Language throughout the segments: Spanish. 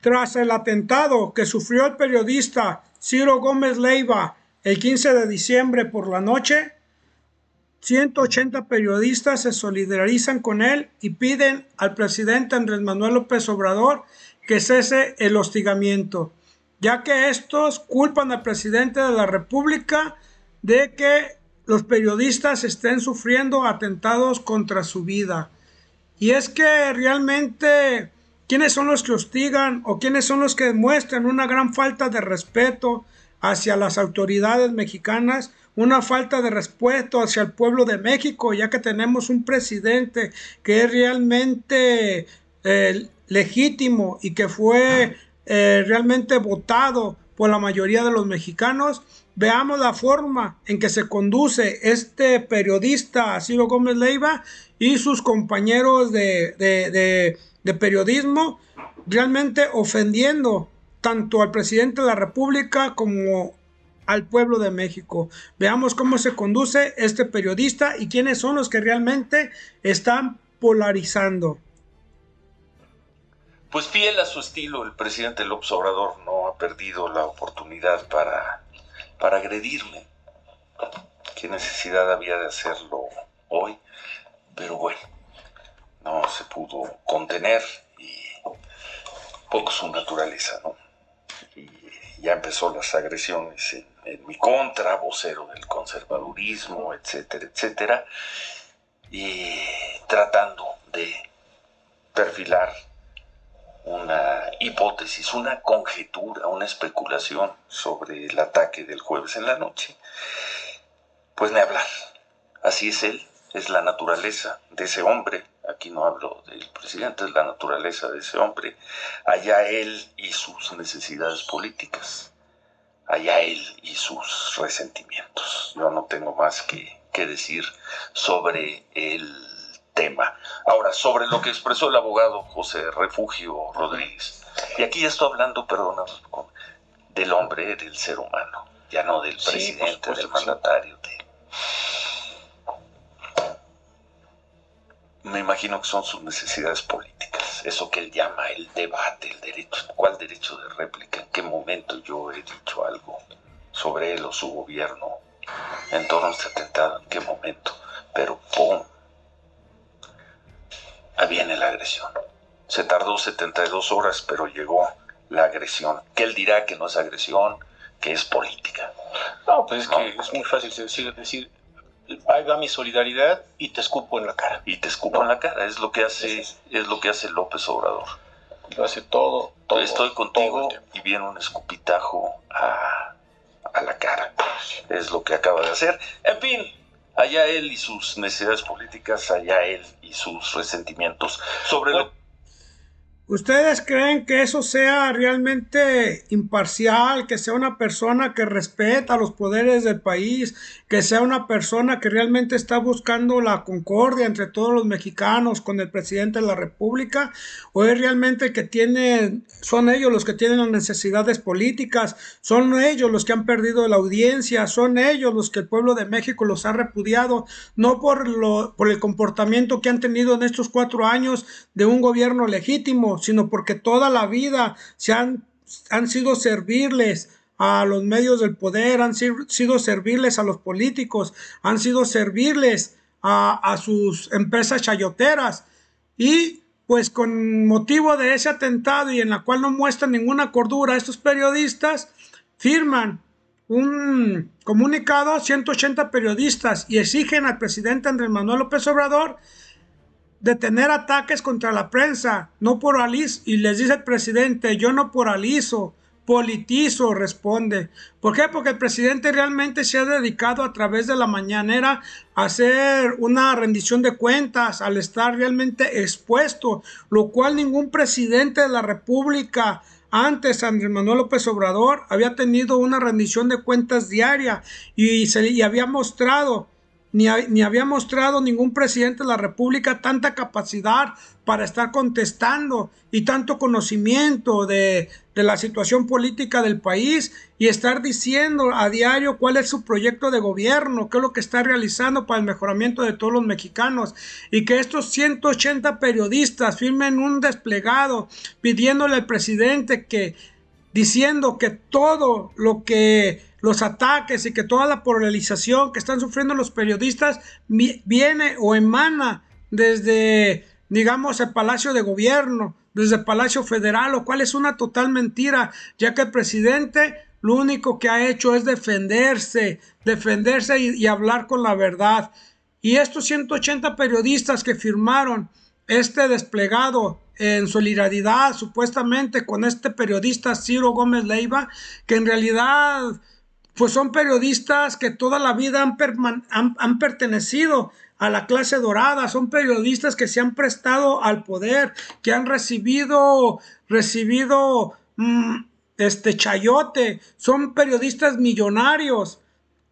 Tras el atentado que sufrió el periodista Ciro Gómez Leiva el 15 de diciembre por la noche, 180 periodistas se solidarizan con él y piden al presidente Andrés Manuel López Obrador que cese el hostigamiento, ya que estos culpan al presidente de la República de que los periodistas estén sufriendo atentados contra su vida. Y es que realmente, ¿quiénes son los que hostigan o quiénes son los que demuestran una gran falta de respeto hacia las autoridades mexicanas? Una falta de respeto hacia el pueblo de México, ya que tenemos un presidente que es realmente legítimo y que fue realmente votado por la mayoría de los mexicanos. Veamos la forma en que se conduce este periodista Ciro Gómez Leiva y sus compañeros de periodismo, realmente ofendiendo tanto al presidente de la República como al pueblo de México. Veamos cómo se conduce este periodista y quiénes son los que realmente están polarizando. Pues fiel a su estilo, el presidente López Obrador no ha perdido la oportunidad para agredirme. ¿Qué necesidad había de hacerlo hoy? Pero bueno, no se pudo contener y poco su naturaleza, ¿no? Y ya empezó las agresiones en mi contra, vocero del conservadurismo, etcétera, etcétera, y tratando de perfilar una hipótesis, una conjetura, una especulación sobre el ataque del jueves en la noche. Pues ni hablar. Así es él, es la naturaleza de ese hombre. Aquí no hablo del presidente, es la naturaleza de ese hombre. Allá él y sus necesidades políticas. Allá él y sus resentimientos. Yo no tengo más que decir sobre el tema. Ahora, sobre lo que expresó el abogado José Refugio Rodríguez. Y aquí ya estoy hablando, perdóname, del hombre, del ser humano. Ya no del presidente, del mandatario. Me imagino que son sus necesidades políticas. Eso que él llama el debate, el derecho. ¿Cuál derecho de réplica? ¿En qué momento yo he dicho algo sobre él o su gobierno en torno a este atentado? ¿En qué momento? Pero ¡pum! Ahí viene la agresión. Se tardó 72 horas, pero llegó la agresión. Que él dirá que no es agresión, que es política. No, pues es que es muy fácil decir, ahí va mi solidaridad y te escupo en la cara. Y te escupo en la cara, es lo que hace López Obrador. Lo hace todo. Estoy contigo y viene un escupitajo a la cara. Es lo que acaba de hacer. En fin, allá él y sus necesidades políticas, allá él y sus resentimientos. ¿Ustedes creen que eso sea realmente imparcial, que sea una persona que respeta los poderes del país, que sea una persona que realmente está buscando la concordia entre todos los mexicanos con el presidente de la República? ¿O es realmente que son ellos los que tienen las necesidades políticas, son ellos los que han perdido la audiencia, son ellos los que el pueblo de México los ha repudiado, no por el comportamiento que han tenido en estos 4 años de un gobierno legítimo, sino porque toda la vida han sido servirles a los medios del poder, han sido servirles a los políticos, han sido servirles a sus empresas chayoteras? Y pues con motivo de ese atentado y en la cual no muestran ninguna cordura, estos periodistas firman un comunicado, 180 periodistas, y exigen al presidente Andrés Manuel López Obrador detener ataques contra la prensa, no pluralizo. Y les dice el presidente: yo no pluralizo, politizo, responde. ¿Por qué? Porque el presidente realmente se ha dedicado a través de la mañanera a hacer una rendición de cuentas, al estar realmente expuesto, lo cual ningún presidente de la República antes, Andrés Manuel López Obrador, había tenido una rendición de cuentas diaria y había mostrado ni había mostrado ningún presidente de la República tanta capacidad para estar contestando y tanto conocimiento de la situación política del país y estar diciendo a diario cuál es su proyecto de gobierno, qué es lo que está realizando para el mejoramiento de todos los mexicanos, y que estos 180 periodistas firmen un desplegado pidiéndole al presidente que, diciendo que todo lo que los ataques y que toda la polarización que están sufriendo los periodistas viene o emana desde, digamos, el Palacio de Gobierno, desde el Palacio Federal, lo cual es una total mentira, ya que el presidente lo único que ha hecho es defenderse y hablar con la verdad. Y estos 180 periodistas que firmaron este desplegado en solidaridad supuestamente con este periodista Ciro Gómez Leiva, que en realidad pues son periodistas que toda la vida han pertenecido a la clase dorada, son periodistas que se han prestado al poder, que han recibido chayote, son periodistas millonarios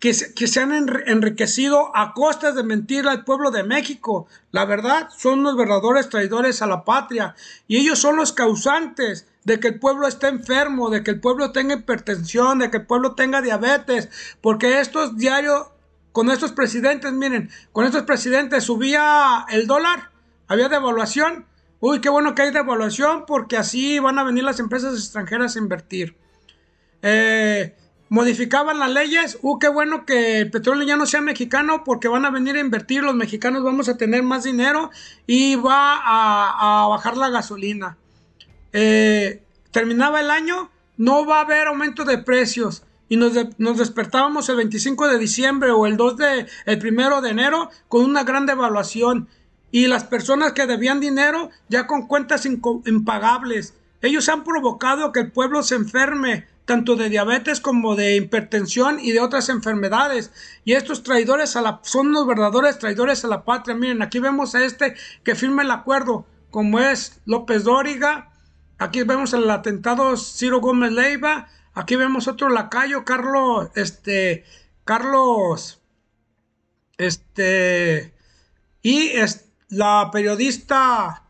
que se han enriquecido a costas de mentir al pueblo de México. La verdad, son los verdaderos traidores a la patria, y ellos son los causantes de que el pueblo esté enfermo, de que el pueblo tenga hipertensión, de que el pueblo tenga diabetes, porque estos diarios, con estos presidentes, miren, con estos presidentes subía el dólar, había devaluación. Uy, qué bueno que hay devaluación, porque así van a venir las empresas extranjeras a invertir. Modificaban las leyes. Qué bueno que el petróleo ya no sea mexicano, porque van a venir a invertir, los mexicanos vamos a tener más dinero y va a bajar la gasolina. Terminaba el año, no va a haber aumento de precios, y nos despertábamos el 25 de diciembre o el 1 de enero con una gran devaluación, y las personas que debían dinero ya con cuentas impagables. Ellos han provocado que el pueblo se enferme tanto de diabetes como de hipertensión y de otras enfermedades, y estos traidores son los verdaderos traidores a la patria. Miren, aquí vemos a este que firma el acuerdo, como es López Dóriga. Aquí vemos el atentado Ciro Gómez Leiva. Aquí vemos otro lacayo, Carlos, y la periodista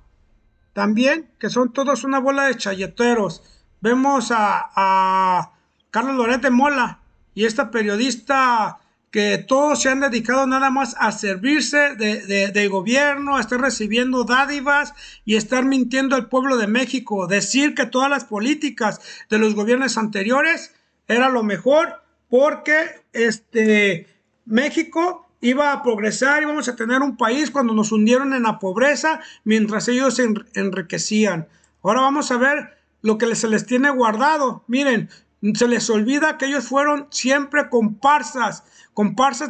también, que son todos una bola de chayoteros. Vemos a Carlos Loret de Mola y esta periodista, que todos se han dedicado nada más a servirse del gobierno, a estar recibiendo dádivas y estar mintiendo al pueblo de México, decir que todas las políticas de los gobiernos anteriores era lo mejor, porque México iba a progresar, íbamos a tener un país, cuando nos hundieron en la pobreza mientras ellos se enriquecían. Ahora vamos a ver lo que se les tiene guardado. Miren, se les olvida que ellos fueron siempre comparsas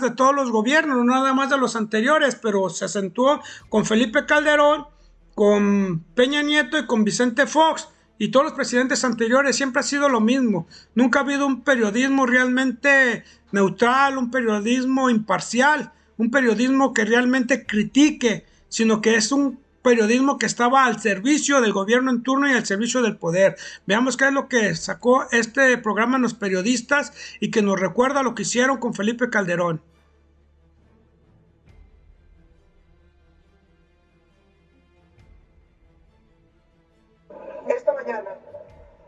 de todos los gobiernos, no nada más de los anteriores, pero se acentuó con Felipe Calderón, con Peña Nieto y con Vicente Fox, y todos los presidentes anteriores. Siempre ha sido lo mismo. Nunca ha habido un periodismo realmente neutral, un periodismo imparcial, un periodismo que realmente critique, sino que es un periodismo que estaba al servicio del gobierno en turno y al servicio del poder. Veamos qué es lo que sacó este programa en Los Periodistas, y que nos recuerda lo que hicieron con Felipe Calderón. Esta mañana,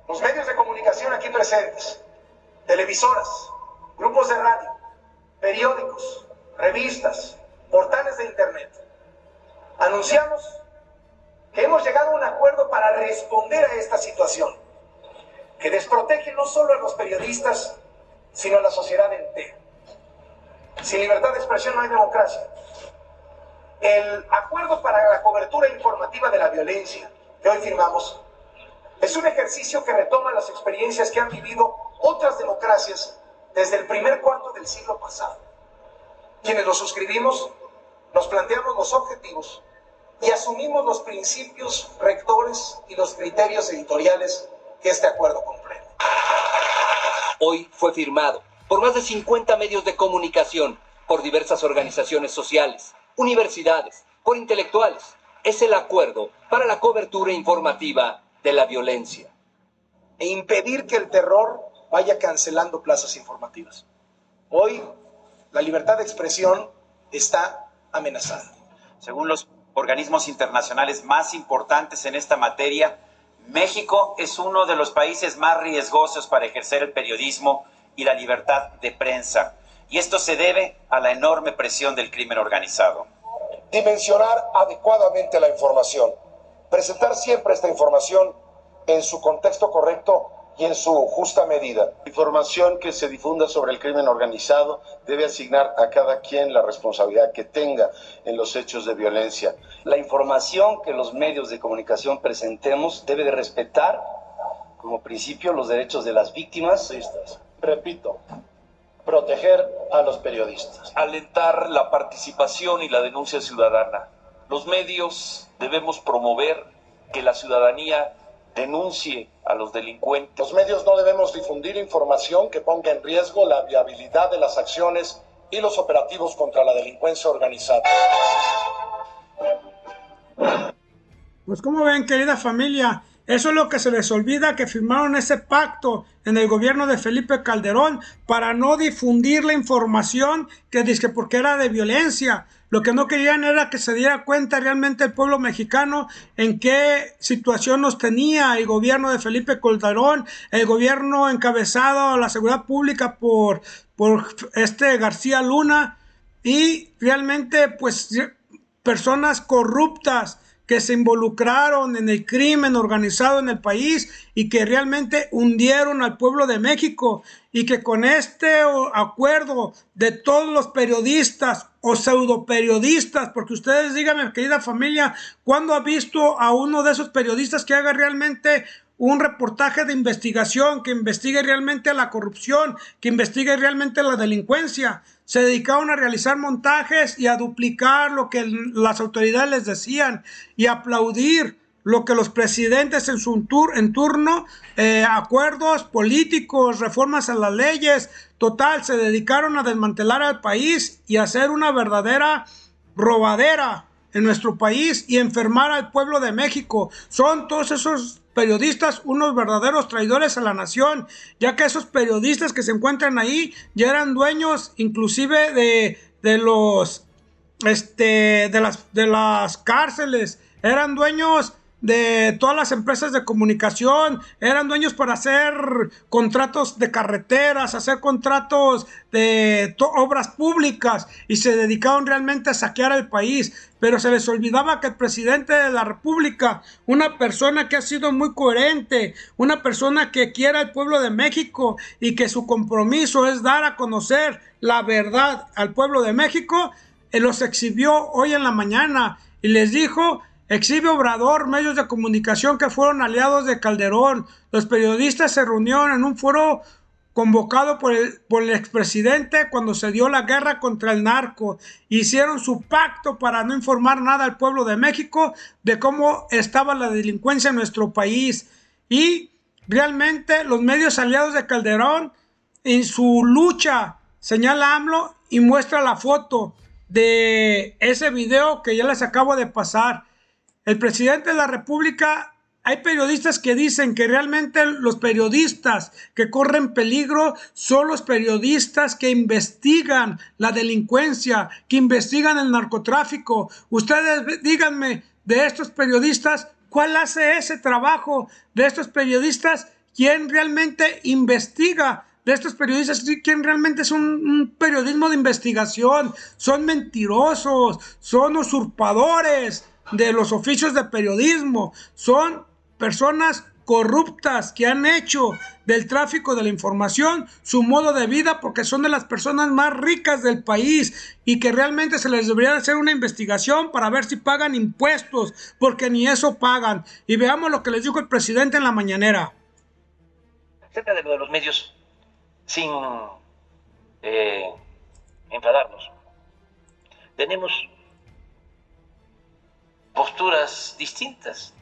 los medios de comunicación aquí presentes, televisoras, grupos de radio, periódicos, revistas, portales de internet, anunciamos que hemos llegado a un acuerdo para responder a esta situación, que desprotege no solo a los periodistas, sino a la sociedad entera. Sin libertad de expresión no hay democracia. El acuerdo para la cobertura informativa de la violencia que hoy firmamos es un ejercicio que retoma las experiencias que han vivido otras democracias desde el primer cuarto del siglo pasado. Quienes lo suscribimos nos planteamos los objetivos y asumimos los principios rectores y los criterios editoriales que este acuerdo comprende. Hoy fue firmado por más de 50 medios de comunicación, por diversas organizaciones sociales, universidades, por intelectuales. Es el acuerdo para la cobertura informativa de la violencia. E impedir que el terror vaya cancelando plazas informativas. Hoy, la libertad de expresión está amenazada. Según los organismos internacionales más importantes en esta materia, México es uno de los países más riesgosos para ejercer el periodismo y la libertad de prensa. Y esto se debe a la enorme presión del crimen organizado. Dimensionar adecuadamente la información. Presentar siempre esta información en su contexto correcto y en su justa medida. La información que se difunda sobre el crimen organizado debe asignar a cada quien la responsabilidad que tenga en los hechos de violencia. La información que los medios de comunicación presentemos debe de respetar como principio los derechos de las víctimas. Repito, proteger a los periodistas. Alentar la participación y la denuncia ciudadana. Los medios debemos promover que la ciudadanía denuncie a los delincuentes. Los medios no debemos difundir información que ponga en riesgo la viabilidad de las acciones y los operativos contra la delincuencia organizada. Pues como ven, querida familia, eso es lo que se les olvida, que firmaron ese pacto en el gobierno de Felipe Calderón para no difundir la información que dice porque era de violencia. Lo que no querían era que se diera cuenta realmente el pueblo mexicano en qué situación nos tenía el gobierno de Felipe Calderón, el gobierno encabezado a la seguridad pública por García Luna, y realmente pues personas corruptas que se involucraron en el crimen organizado en el país y que realmente hundieron al pueblo de México, y que con este acuerdo de todos los periodistas o pseudo periodistas, porque ustedes díganme, querida familia, ¿cuándo ha visto a uno de esos periodistas que haga realmente un reportaje de investigación, que investigue realmente la corrupción, que investigue realmente la delincuencia? Se dedicaron a realizar montajes y a duplicar lo que las autoridades les decían y aplaudir lo que los presidentes en turno, acuerdos políticos, reformas a las leyes, total, se dedicaron a desmantelar al país y a hacer una verdadera robadera en nuestro país y enfermar al pueblo de México. Son todos esos periodistas unos verdaderos traidores a la nación, ya que esos periodistas que se encuentran ahí ya eran dueños inclusive de las cárceles, eran dueños de todas las empresas de comunicación, eran dueños para hacer contratos de carreteras, hacer contratos de obras públicas, y se dedicaron realmente a saquear el país. Pero se les olvidaba que el presidente de la República, una persona que ha sido muy coherente, una persona que quiere al pueblo de México y que su compromiso es dar a conocer la verdad al pueblo de México, los exhibió hoy en la mañana y les dijo: exhibe Obrador medios de comunicación que fueron aliados de Calderón. Los periodistas se reunieron en un foro convocado por el expresidente cuando se dio la guerra contra el narco. Hicieron su pacto para no informar nada al pueblo de México de cómo estaba la delincuencia en nuestro país. Y realmente los medios aliados de Calderón, en su lucha, señala AMLO y muestra la foto de ese video que ya les acabo de pasar. El presidente de la República, hay periodistas que dicen que realmente los periodistas que corren peligro son los periodistas que investigan la delincuencia, que investigan el narcotráfico. Ustedes díganme, de estos periodistas, ¿cuál hace ese trabajo? De estos periodistas, ¿quién realmente investiga? De estos periodistas, ¿quién realmente es un periodismo de investigación? Son mentirosos, son usurpadores de los oficios de periodismo, son personas corruptas que han hecho del tráfico de la información su modo de vida, porque son de las personas más ricas del país y que realmente se les debería hacer una investigación para ver si pagan impuestos, porque ni eso pagan. Y veamos lo que les dijo el presidente en la mañanera. Acerca de lo de los medios, sin enfadarnos, tenemos posturas distintas.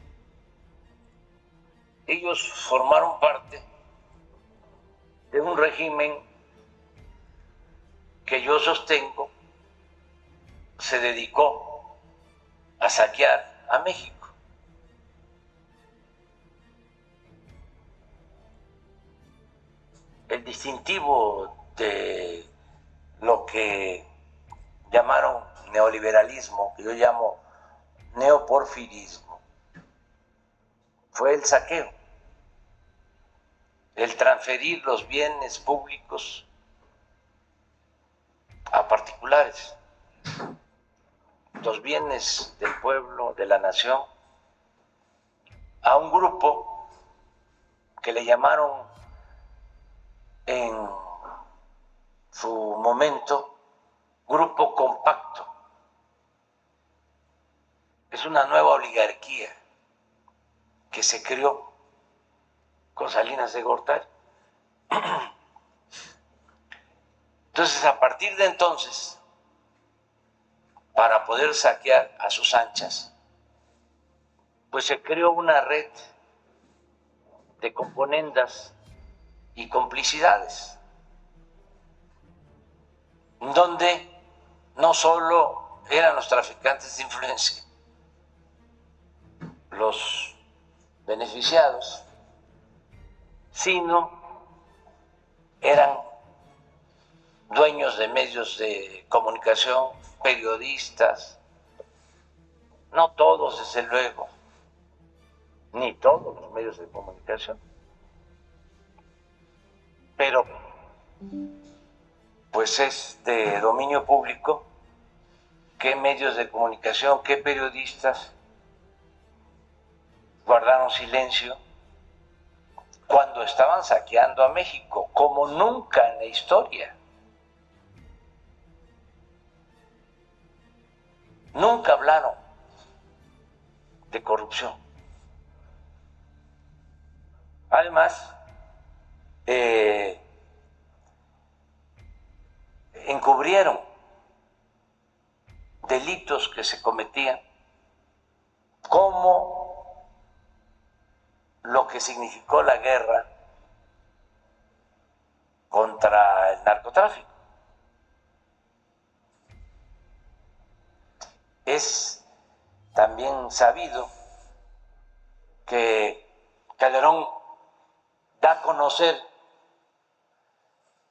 Ellos formaron parte de un régimen que yo sostengo se dedicó a saquear a México. El distintivo de lo que llamaron neoliberalismo, que yo llamo neoporfirismo, fue el saqueo, el transferir los bienes públicos a particulares, los bienes del pueblo, de la nación, a un grupo que le llamaron en su momento grupo compacto. Es una nueva oligarquía que se creó con Salinas de Gortari. Entonces, a partir de entonces, para poder saquear a sus anchas, pues se creó una red de componendas y complicidades, donde no solo eran los traficantes de influencia los beneficiados, sino eran dueños de medios de comunicación, periodistas, no todos desde luego, ni todos los medios de comunicación, pero pues es de dominio público qué medios de comunicación, qué periodistas guardaron silencio cuando estaban saqueando a México, como nunca en la historia. Nunca hablaron de corrupción. Además, encubrieron delitos que se cometían, como lo que significó la guerra contra el narcotráfico. Es también sabido que Calderón da a conocer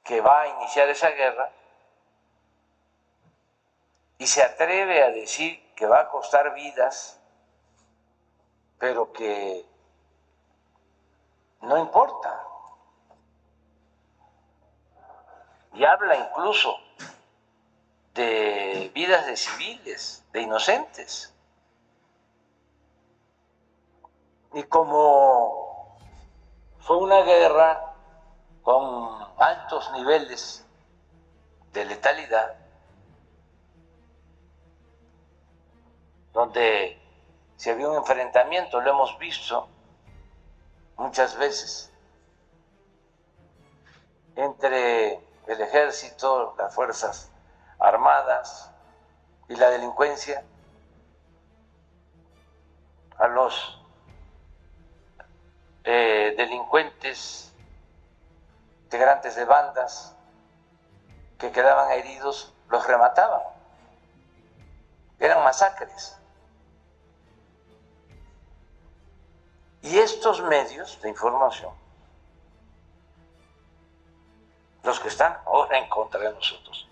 que va a iniciar esa guerra y se atreve a decir que va a costar vidas, pero que no importa. Y habla incluso de vidas de civiles, de inocentes. Y como fue una guerra con altos niveles de letalidad, donde si había un enfrentamiento, lo hemos visto muchas veces, entre el ejército, las fuerzas armadas y la delincuencia, a los delincuentes, integrantes de bandas que quedaban heridos, los remataban. Eran masacres. Y estos medios de información, los que están ahora en contra de nosotros,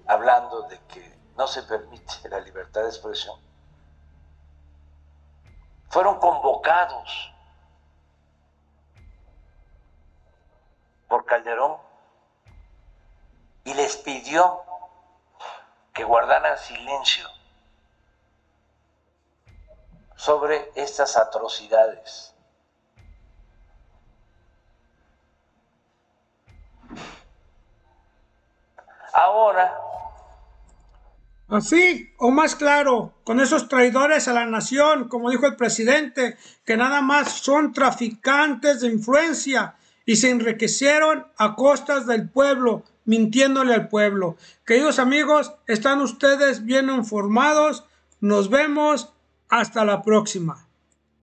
hablando de que no se permite la libertad de expresión, fueron convocados por Calderón y les pidió que guardaran silencio sobre estas atrocidades. Ahora, así o más claro, con esos traidores a la nación, como dijo el presidente, que nada más son traficantes de influencia y se enriquecieron a costas del pueblo, mintiéndole al pueblo. Queridos amigos, están ustedes bien informados. Nos vemos. Hasta la próxima.